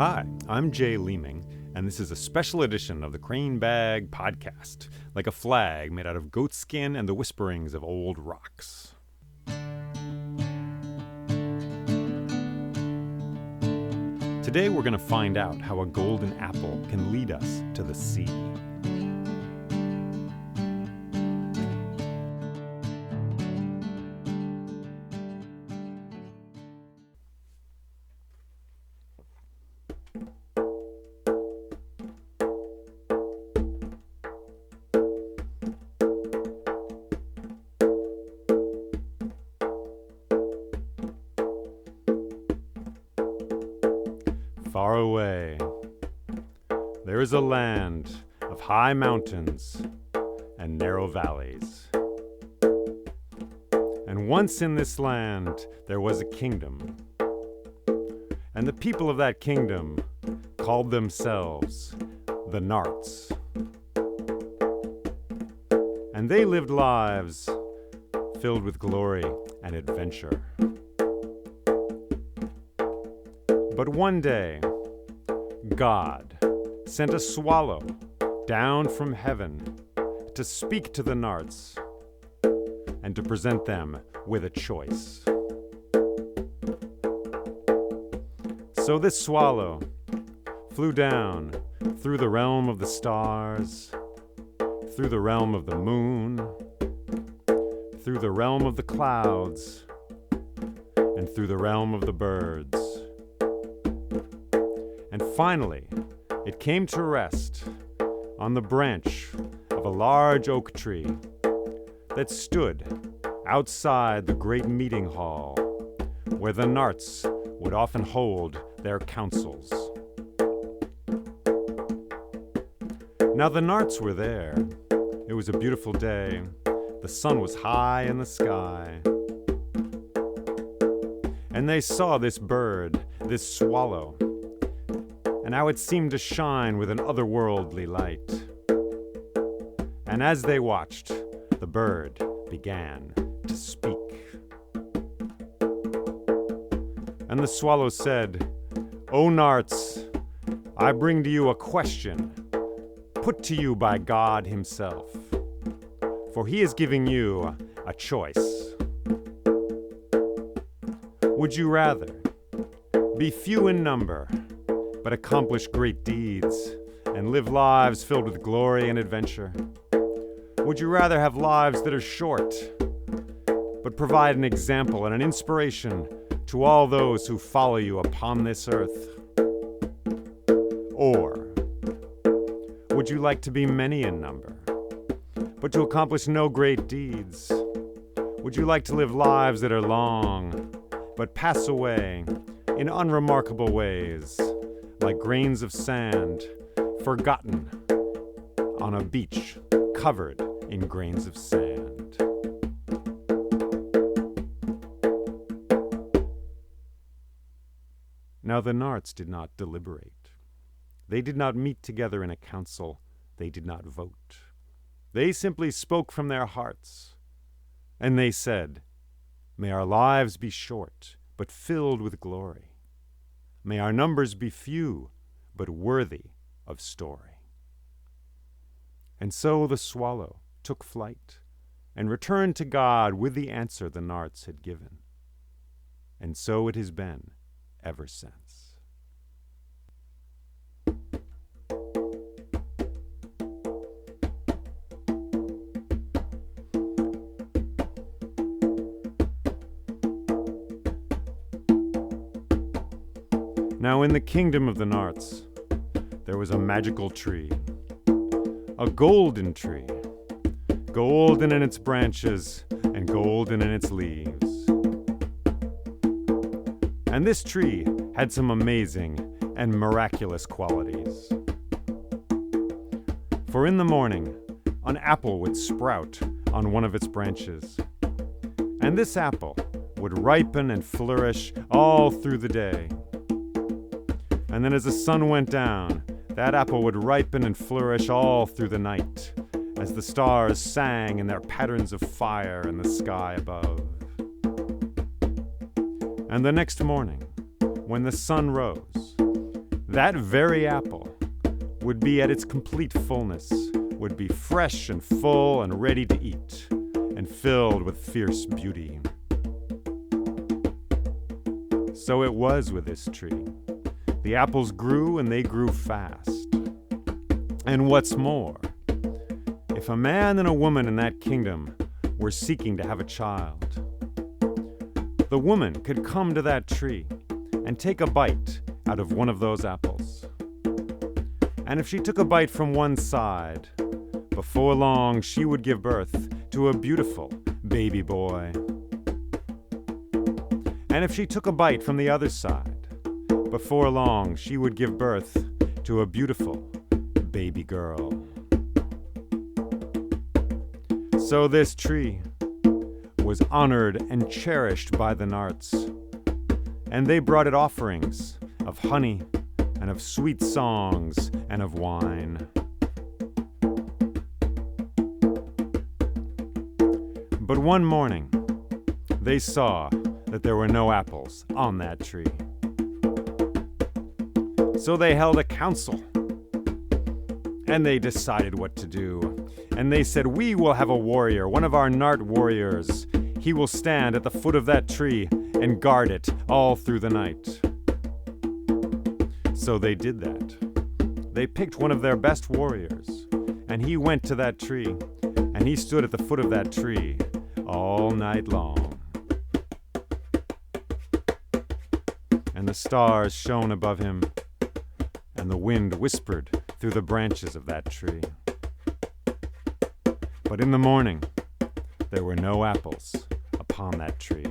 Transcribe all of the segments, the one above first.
Hi, I'm Jay Leeming, and this is a special edition of the Crane Bag Podcast, like a flag made out of goat skin and the whisperings of old rocks. Today we're going to find out how a golden apple can lead us to the sea. Far away, there is a land of high mountains and narrow valleys. And once in this land there was a kingdom, and the people of that kingdom called themselves the Narts. And they lived lives filled with glory and adventure. But one day, God sent a swallow down from heaven to speak to the Narts and to present them with a choice. So this swallow flew down through the realm of the stars, through the realm of the moon, through the realm of the clouds, and through the realm of the birds. And finally, it came to rest on the branch of a large oak tree that stood outside the great meeting hall where the Narts would often hold their councils. Now the Narts were there. It was a beautiful day. The sun was high in the sky. And they saw this bird, this swallow, and how it seemed to shine with an otherworldly light. And as they watched, the bird began to speak. And the swallow said, "O Narts, I bring to you a question, put to you by God himself, for he is giving you a choice. Would you rather be few in number, but accomplish great deeds and live lives filled with glory and adventure? Would you rather have lives that are short, but provide an example and an inspiration to all those who follow you upon this earth? Or would you like to be many in number, but to accomplish no great deeds? Would you like to live lives that are long, but pass away in unremarkable ways, like grains of sand, forgotten on a beach covered in grains of sand?" Now the Narts did not deliberate. They did not meet together in a council. They did not vote. They simply spoke from their hearts. And they said, "May our lives be short, but filled with glory. May our numbers be few, but worthy of story." And so the swallow took flight and returned to God with the answer the Narts had given. And so it has been ever since. Now in the kingdom of the Narts, there was a magical tree, a golden tree, golden in its branches and golden in its leaves. And this tree had some amazing and miraculous qualities. For in the morning, an apple would sprout on one of its branches, and this apple would ripen and flourish all through the day. And then as the sun went down, that apple would ripen and flourish all through the night, as the stars sang in their patterns of fire in the sky above. And the next morning, when the sun rose, that very apple would be at its complete fullness, would be fresh and full and ready to eat, and filled with fierce beauty. So it was with this tree. The apples grew, and they grew fast. And what's more, if a man and a woman in that kingdom were seeking to have a child, the woman could come to that tree and take a bite out of one of those apples. And if she took a bite from one side, before long she would give birth to a beautiful baby boy. And if she took a bite from the other side, before long she would give birth to a beautiful baby girl. So this tree was honored and cherished by the Narts, and they brought it offerings of honey and of sweet songs and of wine. But one morning, they saw that there were no apples on that tree. So they held a council, and they decided what to do. And they said, we will have a warrior, one of our Nart warriors. He will stand at the foot of that tree and guard it all through the night. So they did that. They picked one of their best warriors, and he went to that tree, and he stood at the foot of that tree all night long. And the stars shone above him, and the wind whispered through the branches of that tree. But in the morning, there were no apples upon that tree.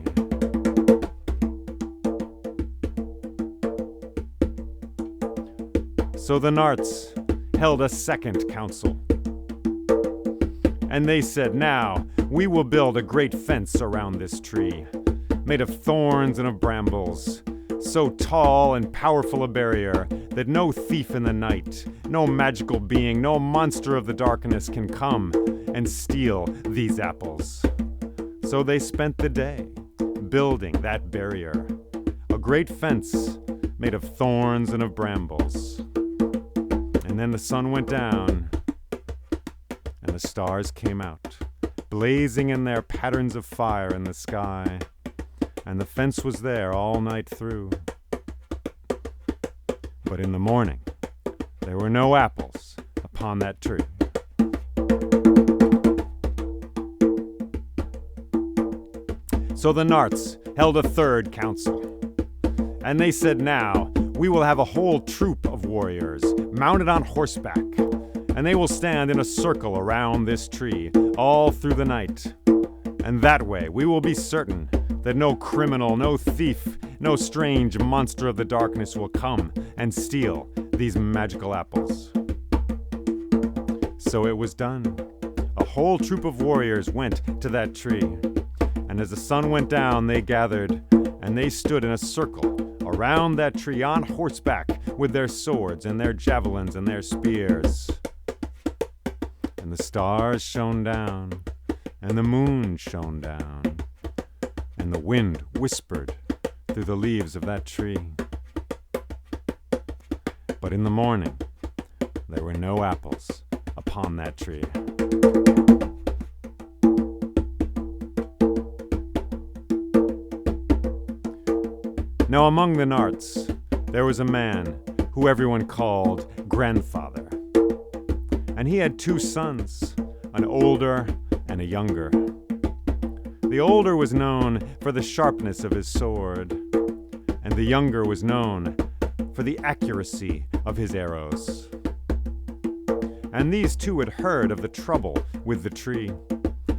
So the Narts held a second council. And they said, now we will build a great fence around this tree, made of thorns and of brambles, so tall and powerful a barrier that no thief in the night, no magical being, no monster of the darkness can come and steal these apples. So they spent the day building that barrier, a great fence made of thorns and of brambles. And then the sun went down, and the stars came out, blazing in their patterns of fire in the sky, and the fence was there all night through. But in the morning, there were no apples upon that tree. So the Narts held a third council, and they said, now we will have a whole troop of warriors mounted on horseback, and they will stand in a circle around this tree all through the night. And that way we will be certain that no criminal, no thief, no strange monster of the darkness will come and steal these magical apples. So it was done. A whole troop of warriors went to that tree. And as the sun went down, they gathered, and they stood in a circle around that tree on horseback with their swords and their javelins and their spears. And the stars shone down, and the moon shone down, and the wind whispered through the leaves of that tree. But in the morning, there were no apples upon that tree. Now among the Narts, there was a man who everyone called Grandfather. And he had two sons, an older and a younger. The older was known for the sharpness of his sword, and the younger was known for the accuracy of his arrows. And these two had heard of the trouble with the tree.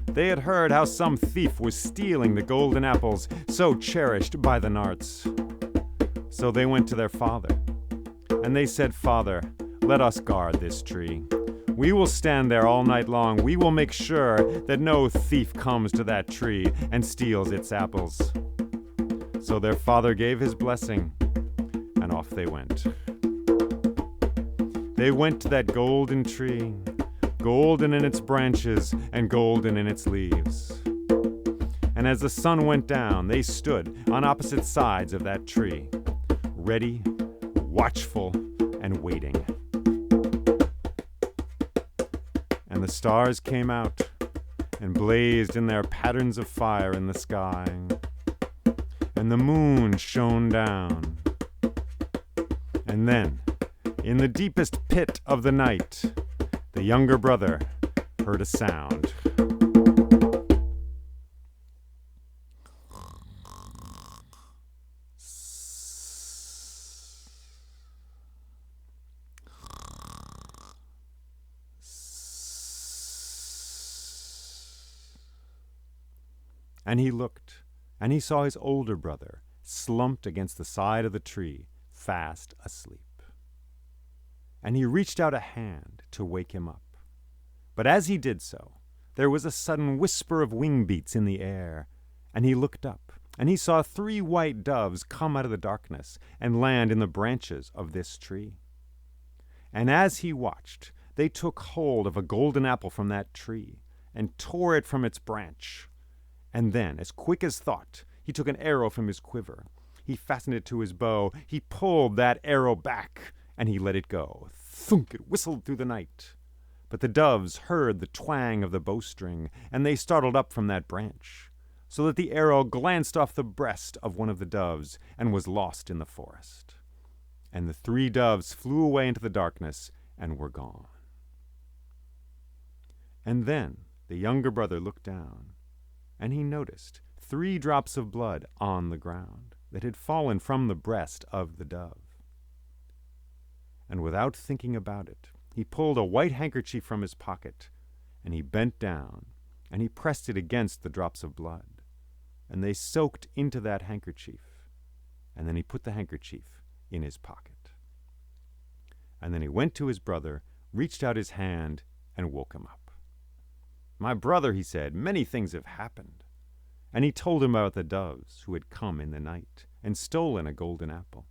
They had heard how some thief was stealing the golden apples so cherished by the Narts. So they went to their father, and they said, Father, let us guard this tree. We will stand there all night long. We will make sure that no thief comes to that tree and steals its apples. So their father gave his blessing, and off they went. They went to that golden tree, golden in its branches and golden in its leaves. And as the sun went down, they stood on opposite sides of that tree, ready, watchful, and waiting. And the stars came out and blazed in their patterns of fire in the sky. And the moon shone down. And then, in the deepest pit of the night, the younger brother heard a sound. And he looked, and he saw his older brother slumped against the side of the tree, fast asleep. And he reached out a hand to wake him up. But as he did so, there was a sudden whisper of wing beats in the air, and he looked up, and he saw 3 white doves come out of the darkness and land in the branches of this tree. And as he watched, they took hold of a golden apple from that tree and tore it from its branch. And then, as quick as thought, he took an arrow from his quiver. He fastened it to his bow. He pulled that arrow back, and he let it go. Thunk! It whistled through the night. But the doves heard the twang of the bowstring, and they startled up from that branch, so that the arrow glanced off the breast of one of the doves and was lost in the forest. And the 3 doves flew away into the darkness and were gone. And then the younger brother looked down, and he noticed 3 drops of blood on the ground that had fallen from the breast of the dove. And without thinking about it, he pulled a white handkerchief from his pocket, and he bent down, and he pressed it against the drops of blood, and they soaked into that handkerchief, and then he put the handkerchief in his pocket. And then he went to his brother, reached out his hand, and woke him up. "My brother," he said, "many things have happened." And he told him about the doves who had come in the night and stolen a golden apple,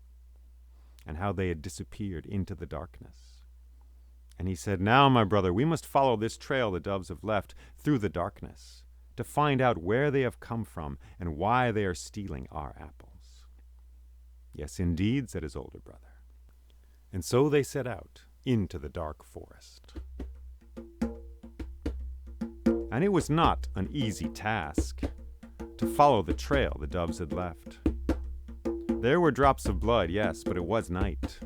and how they had disappeared into the darkness. And he said, "Now, my brother, we must follow this trail the doves have left through the darkness to find out where they have come from and why they are stealing our apples." "Yes, indeed," said his older brother. And so they set out into the dark forest. And it was not an easy task to follow the trail the doves had left. There were drops of blood, yes, but it was night.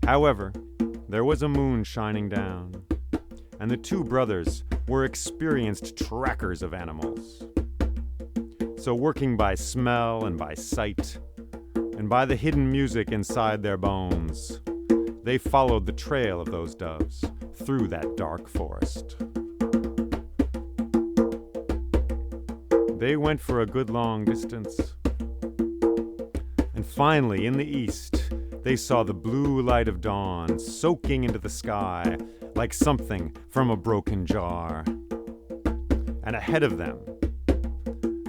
However, there was a moon shining down, and the 2 brothers were experienced trackers of animals. So working by smell and by sight, and by the hidden music inside their bones, they followed the trail of those doves through that dark forest. They went for a good long distance. And finally, in the east, they saw the blue light of dawn soaking into the sky like something from a broken jar. And ahead of them,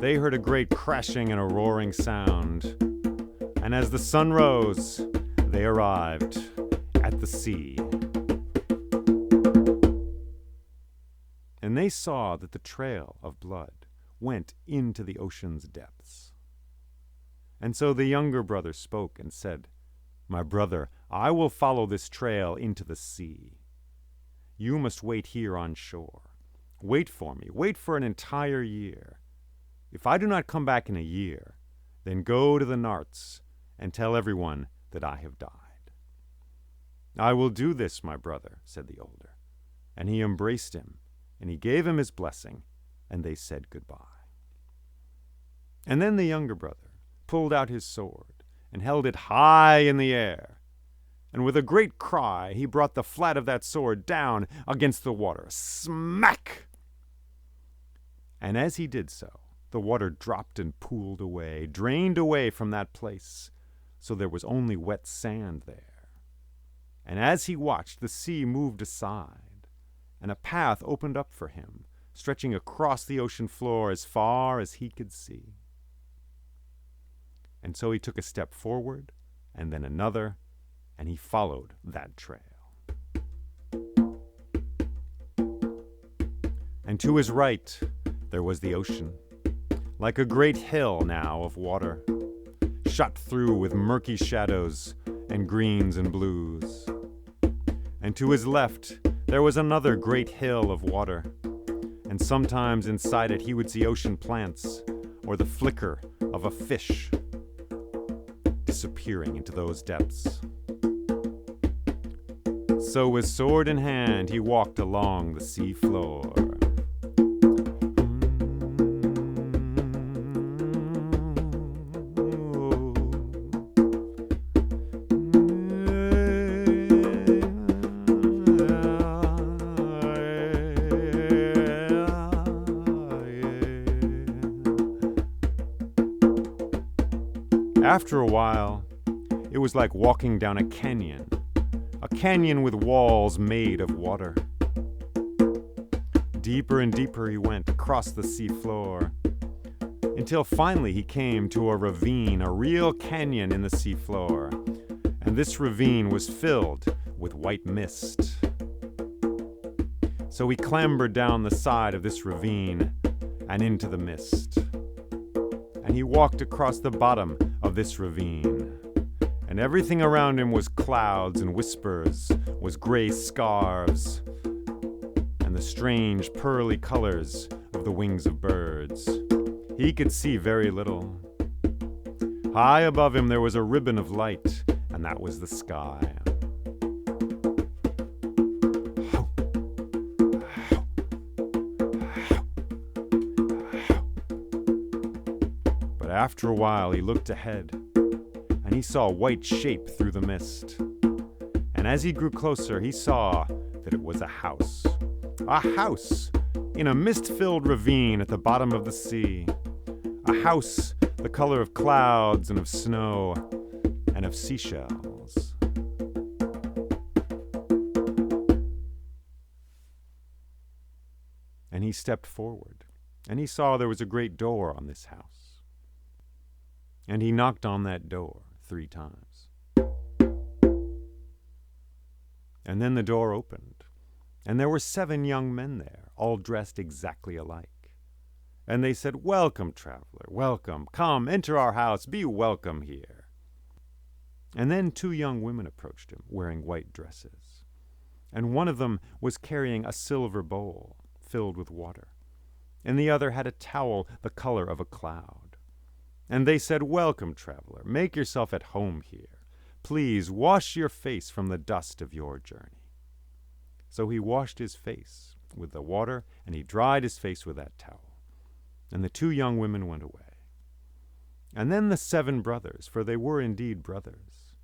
they heard a great crashing and a roaring sound. And as the sun rose, they arrived at the sea. And they saw that the trail of blood went into the ocean's depths. And so the younger brother spoke and said, "My brother, I will follow this trail into the sea. You must wait here on shore. Wait for me. Wait for an entire year. If I do not come back in a year, then go to the Narts and tell everyone that I have died." "I will do this, my brother," said the older. And he embraced him, and he gave him his blessing, and they said goodbye. And then the younger brother pulled out his sword and held it high in the air. And with a great cry, he brought the flat of that sword down against the water. Smack! And as he did so, the water dropped and pooled away, drained away from that place, so there was only wet sand there. And as he watched, the sea moved aside, and a path opened up for him, stretching across the ocean floor as far as he could see. And so he took a step forward, and then another, and he followed that trail. And to his right, there was the ocean, like a great hill now of water, shot through with murky shadows and greens and blues. And to his left, there was another great hill of water, and sometimes inside it he would see ocean plants or the flicker of a fish disappearing into those depths. So with sword in hand, he walked along the sea floor. After a while, it was like walking down a canyon with walls made of water. Deeper and deeper he went across the sea floor, until finally he came to a ravine, a real canyon in the sea floor, and this ravine was filled with white mist. So he clambered down the side of this ravine and into the mist, and he walked across the bottom of this ravine, and everything around him was clouds and whispers, was gray scarves, and the strange pearly colors of the wings of birds. He could see very little. High above him there was a ribbon of light, and that was the sky. But after a while he looked ahead, and he saw a white shape through the mist. And as he grew closer, he saw that it was a house. A house in a mist-filled ravine at the bottom of the sea. A house the color of clouds and of snow and of seashells. And he stepped forward, and he saw there was a great door on this house. And he knocked on that door 3 times. And then the door opened, and there were 7 young men there, all dressed exactly alike. And they said, "Welcome, traveler, welcome. Come, enter our house, be welcome here." And then 2 young women approached him, wearing white dresses. And one of them was carrying a silver bowl filled with water, and the other had a towel the color of a cloud. And they said, "Welcome, traveler, make yourself at home here. Please wash your face from the dust of your journey." So he washed his face with the water, and he dried his face with that towel. And the 2 young women went away. And then the 7 brothers, for they were indeed brothers,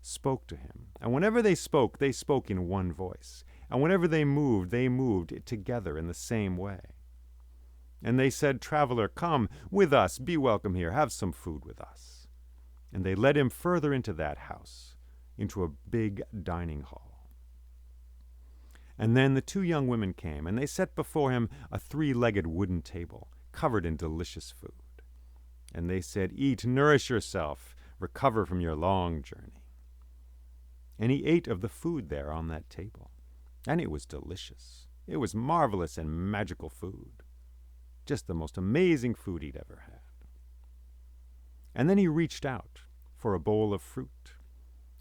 spoke to him. And whenever they spoke in one voice. And whenever they moved together in the same way. And they said, "Traveler, come with us, be welcome here, have some food with us." And they led him further into that house, into a big dining hall. And then the 2 young women came, and they set before him a 3-legged wooden table, covered in delicious food. And they said, "Eat, nourish yourself, recover from your long journey." And he ate of the food there on that table, and it was delicious. It was marvelous and magical food. Just the most amazing food he'd ever had. And then he reached out for a bowl of fruit.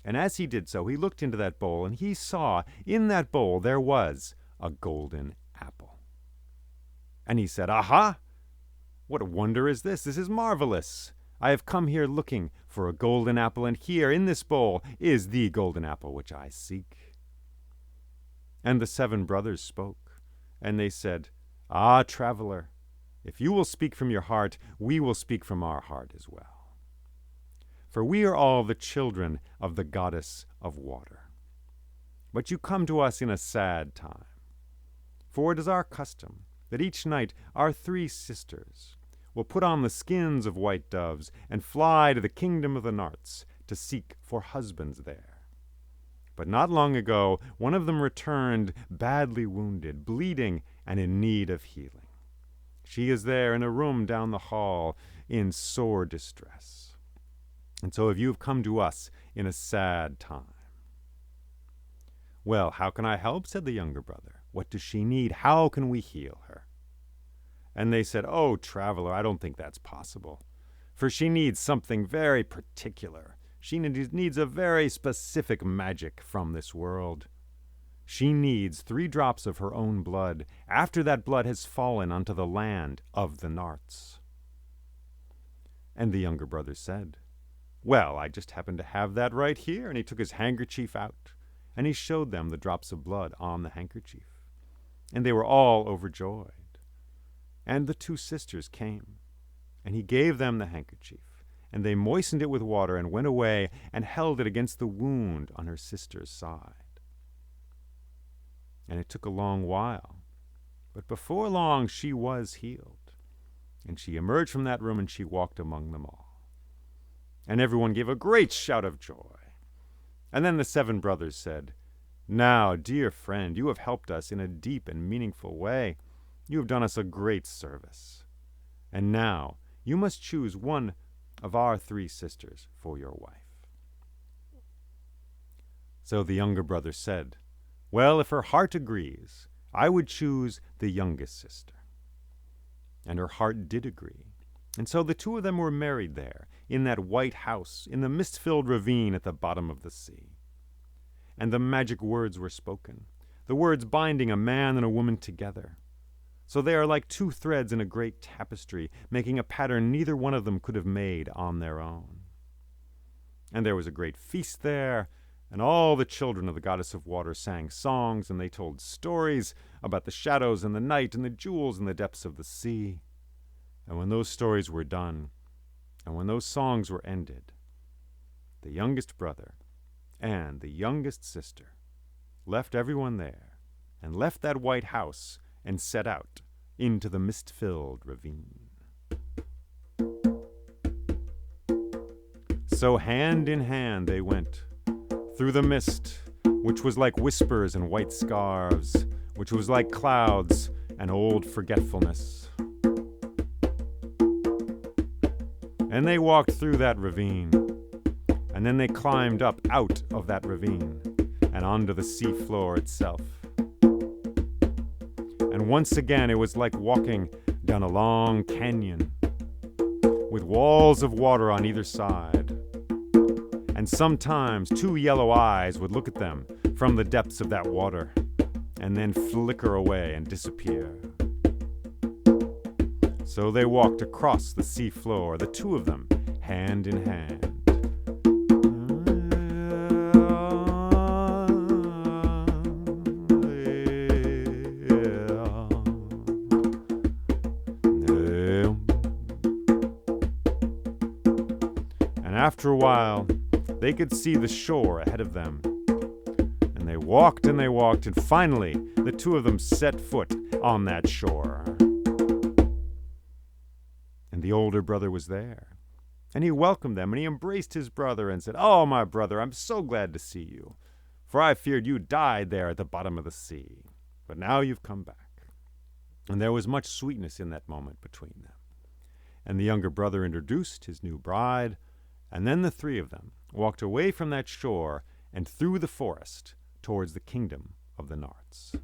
And as he did so, he looked into that bowl, and he saw in that bowl there was a golden apple. And he said, "Aha! What a wonder is this? This is marvelous. I have come here looking for a golden apple, and here in this bowl is the golden apple which I seek." And the 7 brothers spoke, and they said, "Ah, traveler, if you will speak from your heart, we will speak from our heart as well. For we are all the children of the goddess of water. But you come to us in a sad time. For it is our custom that each night our 3 sisters will put on the skins of white doves and fly to the kingdom of the Narts to seek for husbands there. But not long ago, one of them returned badly wounded, bleeding, and in need of healing. She is there in a room down the hall in sore distress. And so have you come to us in a sad time." "Well, how can I help?" said the younger brother. "What does she need? How can we heal her?" And they said, "Oh, traveler, I don't think that's possible. For she needs something very particular. She needs a very specific magic from this world. She needs 3 drops of her own blood after that blood has fallen onto the land of the Narts. And the younger brother said, "Well, I just happen to have that right here." And he took his handkerchief out, and he showed them the drops of blood on the handkerchief. And they were all overjoyed. And the 2 sisters came, and he gave them the handkerchief, and they moistened it with water and went away and held it against the wound on her sister's side. And it took a long while, but before long she was healed. And she emerged from that room and she walked among them all. And everyone gave a great shout of joy. And then the 7 brothers said, "Now, dear friend, you have helped us in a deep and meaningful way. You have done us a great service. And now you must choose one of our 3 sisters for your wife." So the younger brother said, "Well, if her heart agrees, I would choose the youngest sister." And her heart did agree. And so the 2 of them were married there, in that white house, in the mist-filled ravine at the bottom of the sea. And the magic words were spoken, the words binding a man and a woman together. So they are like 2 threads in a great tapestry, making a pattern neither one of them could have made on their own. And there was a great feast there, and all the children of the goddess of water sang songs, and they told stories about the shadows and the night and the jewels in the depths of the sea. And when those stories were done, and when those songs were ended, the youngest brother and the youngest sister left everyone there, and left that white house, and set out into the mist-filled ravine. So hand in hand they went, through the mist, which was like whispers and white scarves, which was like clouds and old forgetfulness. And they walked through that ravine, and then they climbed up out of that ravine and onto the sea floor itself. And once again it was like walking down a long canyon with walls of water on either side. And sometimes 2 yellow eyes would look at them from the depths of that water and then flicker away and disappear. So they walked across the sea floor, the 2 of them, hand in hand. And after a while, they could see the shore ahead of them. And they walked, and finally, the 2 of them set foot on that shore. And the older brother was there. And he welcomed them, and he embraced his brother and said, "Oh, my brother, I'm so glad to see you. For I feared you died there at the bottom of the sea. But now you've come back." And there was much sweetness in that moment between them. And the younger brother introduced his new bride, and then the 3 of them walked away from that shore and through the forest towards the kingdom of the Narts.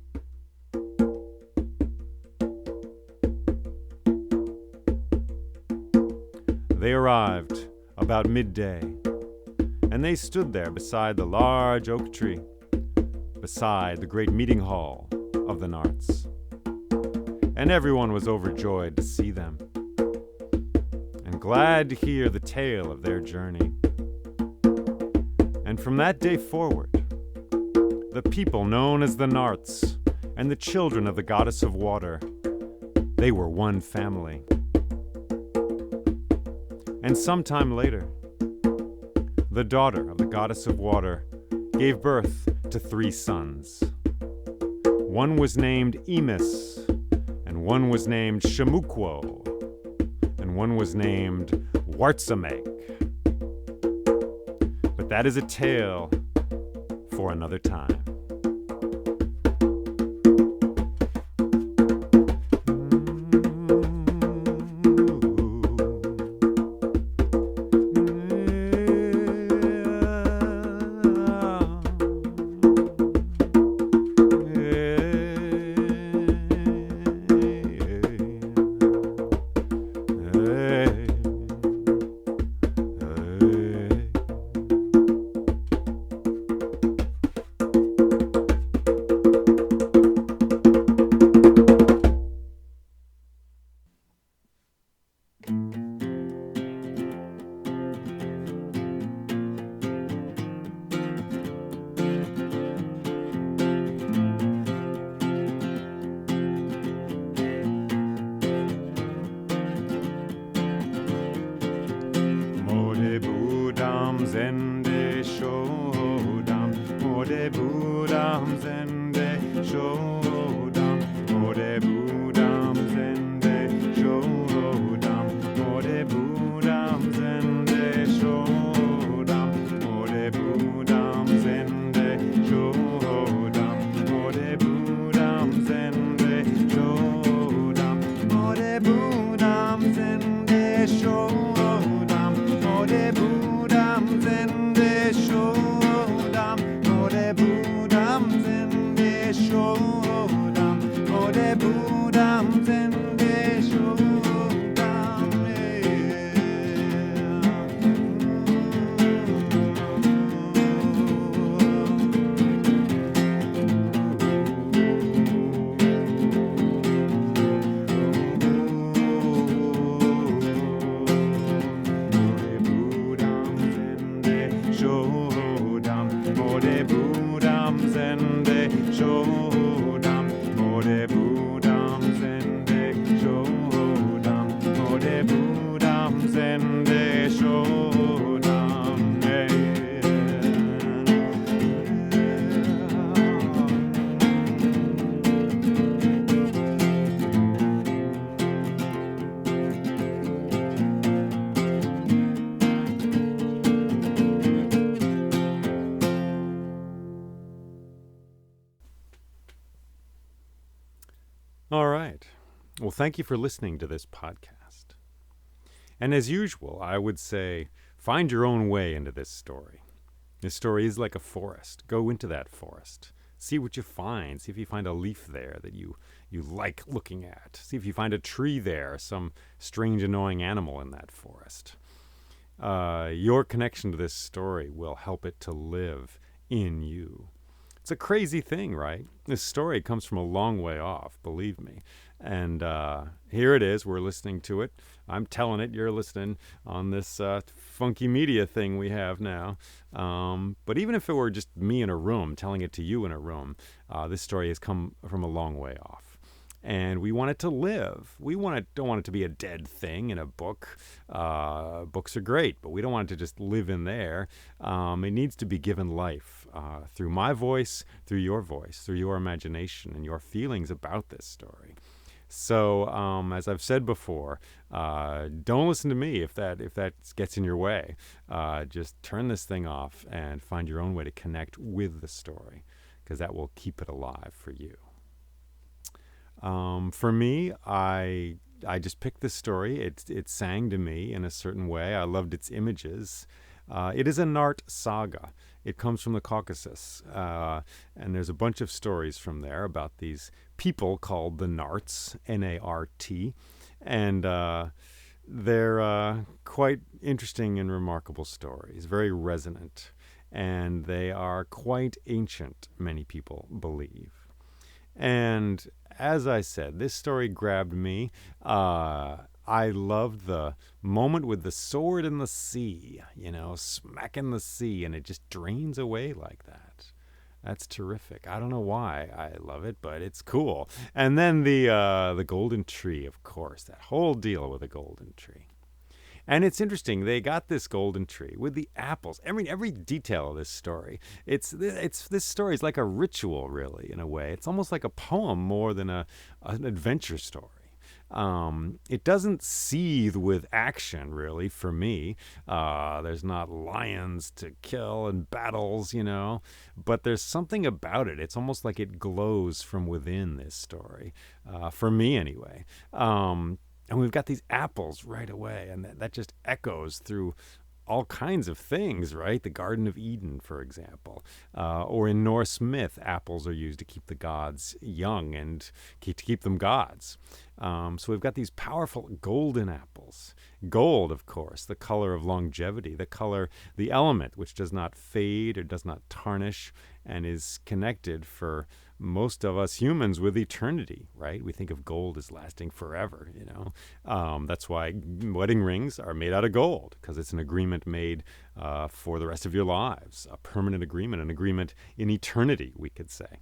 They arrived about midday, and they stood there beside the large oak tree, beside the great meeting hall of the Narts. And everyone was overjoyed to see them, and glad to hear the tale of their journey. And from that day forward, the people known as the Narts and the children of the goddess of water, they were one family. And sometime later, the daughter of the goddess of water gave birth to 3 sons. One was named Emis, and one was named Shemukwo, and one was named Wartzamek. But that is a tale for another time. zende shodam, ode budam zende shodam, ode budam zende shodam, ode budam zende shodam, ode budam zende shodam, ode budam zende shodam, ode budam zende shodam, ode budam zende shodam, ode budam zende shodam, ode budam zende shodam, Shodam, ode budam zende shodam, ode budam zende shodam, ode budam zende shodam. All right. Well, thank you for listening to this podcast. And as usual, I would say find your own way into this story. This story is like a forest. Go into that forest. See what you find. See if you find a leaf there that you like looking at. See if you find a tree there, some strange, annoying animal in that forest. Your connection to this story will help it to live in you. It's a crazy thing, right? This story comes from a long way off, believe me. And here it is. We're listening to it. I'm telling it. You're listening on this funky media thing we have now. But even if it were just me in a room telling it to you in a room, this story has come from a long way off. And we want it to live. Don't want it to be a dead thing in a book. Books are great, but we don't want it to just live in there. It needs to be given life through my voice, through your imagination, and your feelings about this story. So, as I've said before, don't listen to me if that gets in your way. Just turn this thing off and find your own way to connect with the story, because that will keep it alive for you. For me, I just picked this story. It sang to me in a certain way. I loved its images. It is a Nart saga. It comes from the Caucasus, and there's a bunch of stories from there about these people called the Narts, N-A-R-T, and they're quite interesting and remarkable stories, very resonant, and they are quite ancient, many people believe. And as I said, this story grabbed me. I loved the moment with the sword in the sea, smacking the sea, and it just drains away like that. That's terrific. I don't know why I love it, but it's cool. And then the golden tree, of course, that whole deal with the golden tree. And it's interesting. They got this golden tree with the apples. Every detail of this story. This story is like a ritual, really, in a way. It's almost like a poem more than an adventure story. It doesn't seethe with action, really, for me. There's not lions to kill and battles, but there's something about it. It's almost like it glows from within this story, for me anyway. And we've got these apples right away, and that just echoes through all kinds of things, right? The Garden of Eden, for example. Or in Norse myth, apples are used to keep the gods young and to keep them gods. So we've got these powerful golden apples. Gold, of course, the color of longevity, the element which does not fade or does not tarnish and is connected for most of us humans with eternity, right? We think of gold as lasting forever, That's why wedding rings are made out of gold, because it's an agreement made for the rest of your lives, a permanent agreement, an agreement in eternity, we could say.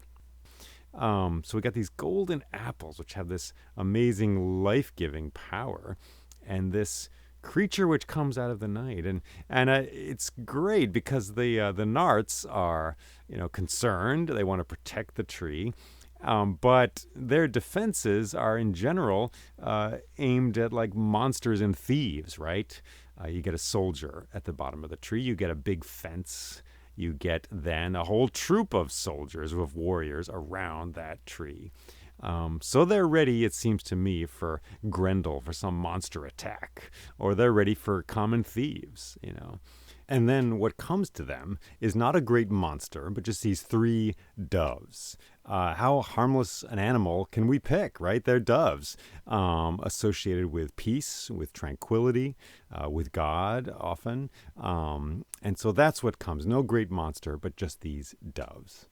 So we got these golden apples, which have this amazing life-giving power, and this creature which comes out of the night. And it's great because the Narts are, concerned. They want to protect the tree. But their defenses are, in general, aimed at like monsters and thieves, right? You get a soldier at the bottom of the tree. You get a big fence. You get then a whole troop of soldiers, of warriors around that tree. So they're ready, it seems to me, for Grendel, for some monster attack. Or they're ready for common thieves. And then what comes to them is not a great monster, but just these 3 doves. How harmless an animal can we pick, right? They're doves, associated with peace, with tranquility, with God often. And so that's what comes. No great monster, but just these doves.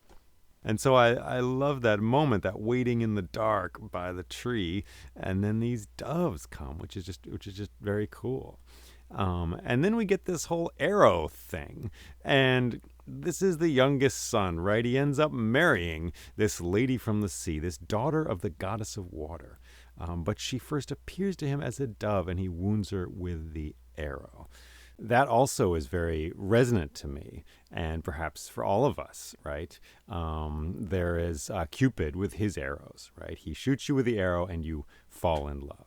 And so I love that moment, that waiting in the dark by the tree, and then these doves come, which is just very cool. And then we get this whole arrow thing. And this is the youngest son, right? He ends up marrying this lady from the sea, this daughter of the goddess of water. But she first appears to him as a dove, and he wounds her with the arrow. That also is very resonant to me, and perhaps for all of us, right? There is Cupid with his arrows, right? He shoots you with the arrow, and you fall in love.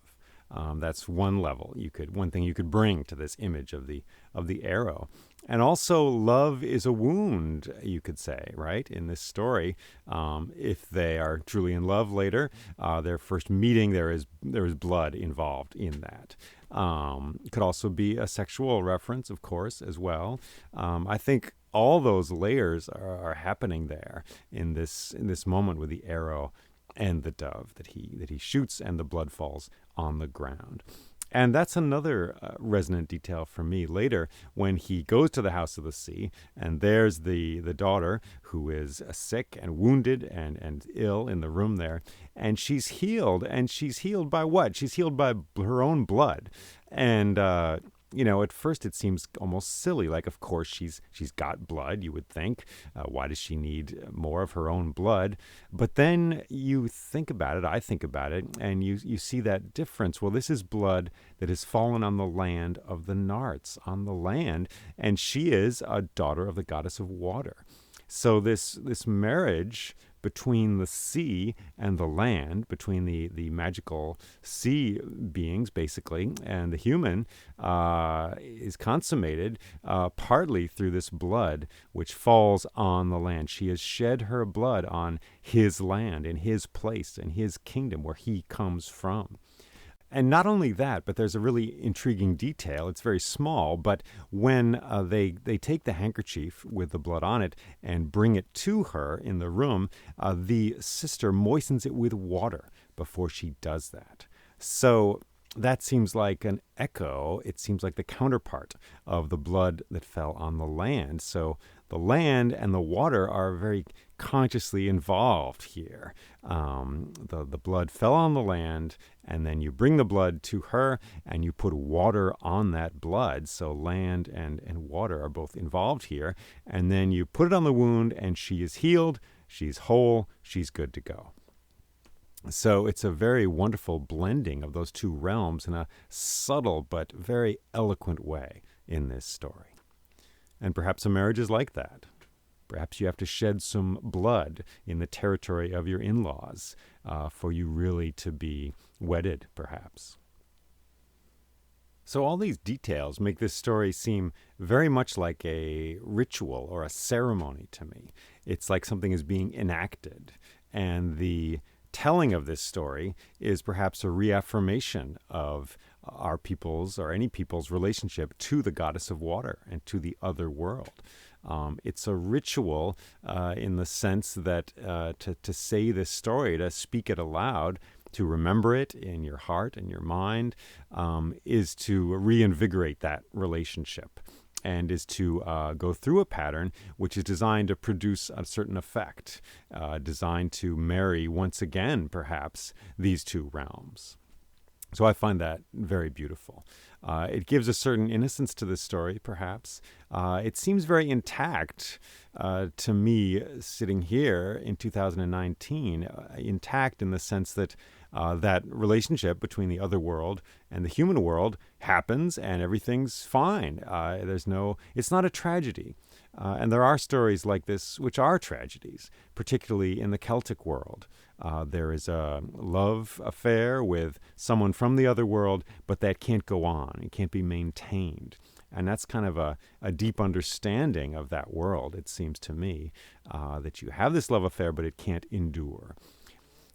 That's one level one thing you could bring to this image of the arrow. And also, love is a wound, you could say, right? In this story, if they are truly in love later, their first meeting, there is blood involved in that. It could also be a sexual reference, of course, as well. I think all those layers are happening there in this moment with the arrow and the dove that he shoots, and the blood falls on the ground. And that's another resonant detail for me later when he goes to the house of the sea, and there's the daughter who is sick and wounded and ill in the room there. And she's healed. And she's healed by what? She's healed by her own blood. And, at first it seems almost silly. Like, of course, she's got blood, you would think. Why does she need more of her own blood? But then you think about it, I think about it, and you see that difference. Well, this is blood that has fallen on the land of the Narts, on the land, and she is a daughter of the goddess of water. So this marriage between the sea and the land, between the magical sea beings, basically, and the human, is consummated partly through this blood which falls on the land. She has shed her blood on his land, in his place, in his kingdom, where he comes from. And not only that, but there's a really intriguing detail. It's very small, but when they take the handkerchief with the blood on it and bring it to her in the room, the sister moistens it with water before she does that. So that seems like an echo. It seems like the counterpart of the blood that fell on the land. So the land and the water are very consciously involved here. The blood fell on the land, and then you bring the blood to her, and you put water on that blood. So land and water are both involved here. And then you put it on the wound, and she is healed, she's whole, she's good to go. So it's a very wonderful blending of those two realms in a subtle but very eloquent way in this story. And perhaps a marriage is like that. Perhaps you have to shed some blood in the territory of your in-laws for you really to be wedded, perhaps. So all these details make this story seem very much like a ritual or a ceremony to me. It's like something is being enacted, and the telling of this story is perhaps a reaffirmation of our people's or any people's relationship to the goddess of water and to the other world. It's a ritual in the sense that to say this story, to speak it aloud, to remember it in your heart and your mind, is to reinvigorate that relationship, and is to go through a pattern which is designed to produce a certain effect, designed to marry once again, perhaps, these two realms. So I find that very beautiful. It gives a certain innocence to this story, perhaps. It seems very intact to me, sitting here in 2019, intact in the sense that that relationship between the other world and the human world happens and everything's fine. It's not a tragedy. And there are stories like this which are tragedies, particularly in the Celtic world. There is a love affair with someone from the other world, but that can't go on. It can't be maintained. And that's kind of a deep understanding of that world, it seems to me, that you have this love affair, but it can't endure.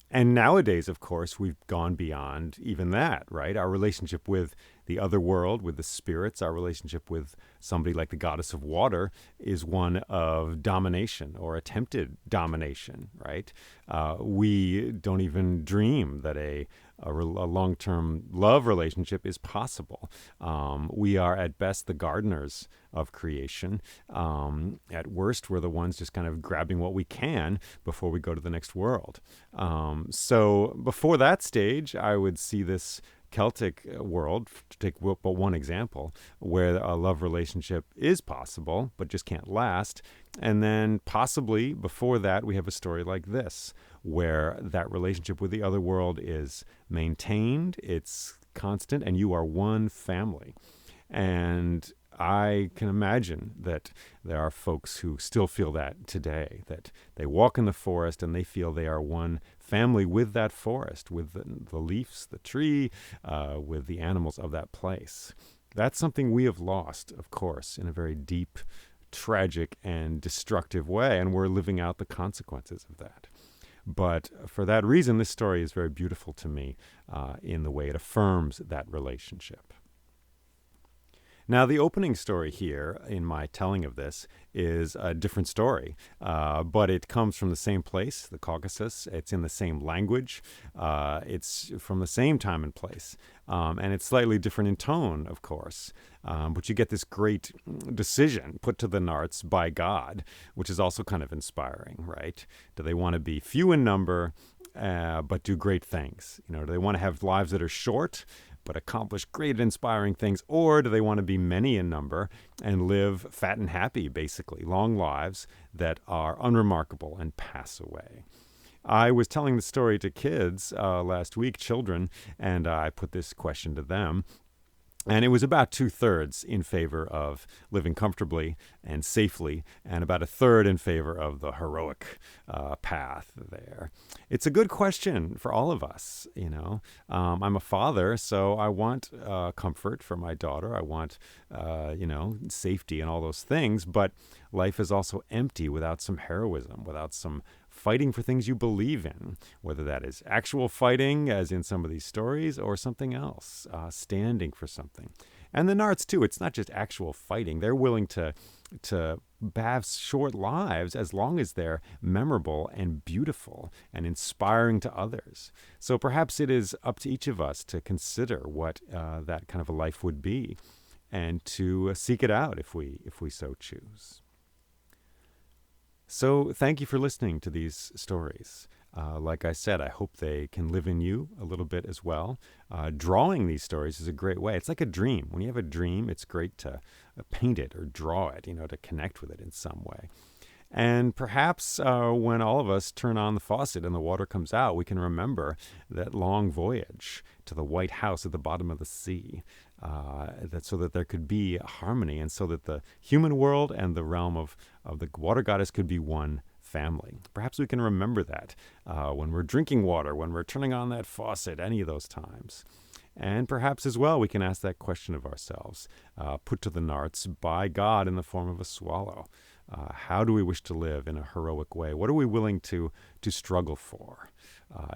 And nowadays, of course, we've gone beyond even that, right? Our relationship with the other world, with the spirits, our relationship with somebody like the goddess of water is one of domination or attempted domination, right? We don't even dream that a long-term love relationship is possible. We are at best the gardeners of creation. At worst, we're the ones just kind of grabbing what we can before we go to the next world. So before that stage, I would see this Celtic world, to take but one example, where a love relationship is possible, but just can't last. And then possibly before that, we have a story like this, where that relationship with the other world is maintained, it's constant, and you are one family. And I can imagine that there are folks who still feel that today, that they walk in the forest and they feel they are one family with that forest, with the leaves, the tree, with the animals of that place. That's something we have lost, of course, in a very deep, tragic, and destructive way, and we're living out the consequences of that. But for that reason, this story is very beautiful to me in the way it affirms that relationship. Now, the opening story here in my telling of this is a different story, but it comes from the same place, the Caucasus. It's in the same language. It's from the same time and place, and it's slightly different in tone, of course. But you get this great decision put to the Narts by God, which is also kind of inspiring, right? Do they want to be few in number, but do great things? Do they want to have lives that are short, but accomplish great inspiring things? Or do they want to be many in number and live fat and happy, basically, long lives that are unremarkable and pass away? I was telling the story to kids last week, children, and I put this question to them. And it was about 2/3 in favor of living comfortably and safely, and about 1/3 in favor of the heroic path there. It's a good question for all of us, I'm a father, so I want comfort for my daughter. I want, safety and all those things. But life is also empty without some heroism, without some fighting for things you believe in, whether that is actual fighting, as in some of these stories, or something else, standing for something. And the Narts, too, it's not just actual fighting. They're willing to have short lives as long as they're memorable and beautiful and inspiring to others. So perhaps it is up to each of us to consider what that kind of a life would be and to seek it out if we so choose. So thank you for listening to these stories. Like I said, I hope they can live in you a little bit as well. Drawing these stories is a great way. It's like a dream. When you have a dream, it's great to paint it or draw it, to connect with it in some way. And perhaps when all of us turn on the faucet and the water comes out, we can remember that long voyage to the White House at the bottom of the sea, so that there could be harmony, and so that the human world and the realm of the water goddess could be one family. Perhaps we can remember that when we're drinking water, when we're turning on that faucet, any of those times. And perhaps as well, we can ask that question of ourselves, put to the Narts by God in the form of a swallow. How do we wish to live in a heroic way? What are we willing to struggle for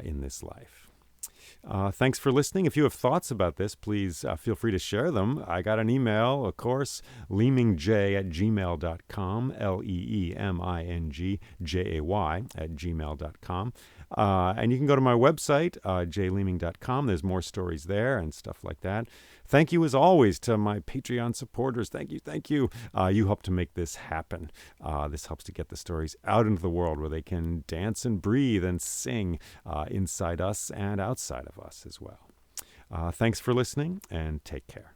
in this life? Thanks for listening. If you have thoughts about this, please feel free to share them. I got an email, of course, leemingjay@gmail.com, leemingjay@gmail.com. And you can go to my website, jayleeming.com. There's more stories there and stuff like that. Thank you, as always, to my Patreon supporters. Thank you. You help to make this happen. This helps to get the stories out into the world where they can dance and breathe and sing inside us and outside of us as well. Thanks for listening, and take care.